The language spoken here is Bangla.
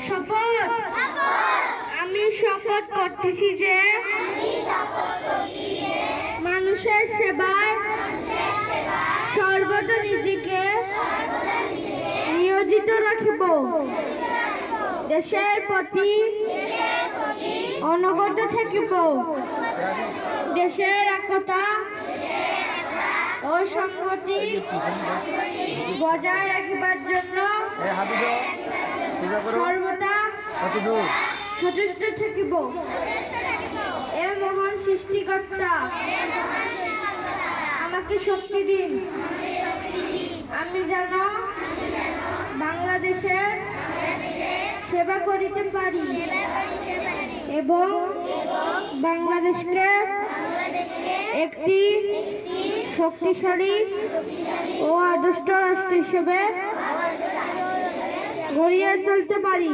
শপথ আমি শপথ করতেছি যে মানুষের সেবায় সর্বদা নিজেকে নিয়োজিত রাখিব, দেশের প্রতি অনুগত থাকিব, দেশের একতা ও সংহতি বজায় রাখিবার জন্য সর্বদা সচেষ্ট থাকিব। এ মহান সৃষ্টিকর্তা আমাকে শক্তি দিন, আমি যেন বাংলাদেশের সেবা করিতে পারি এবং বাংলাদেশকে একটি শক্তিশালী ও আদর্শ রাষ্ট্র হিসেবে গড়িয়ে তুলতে পারি।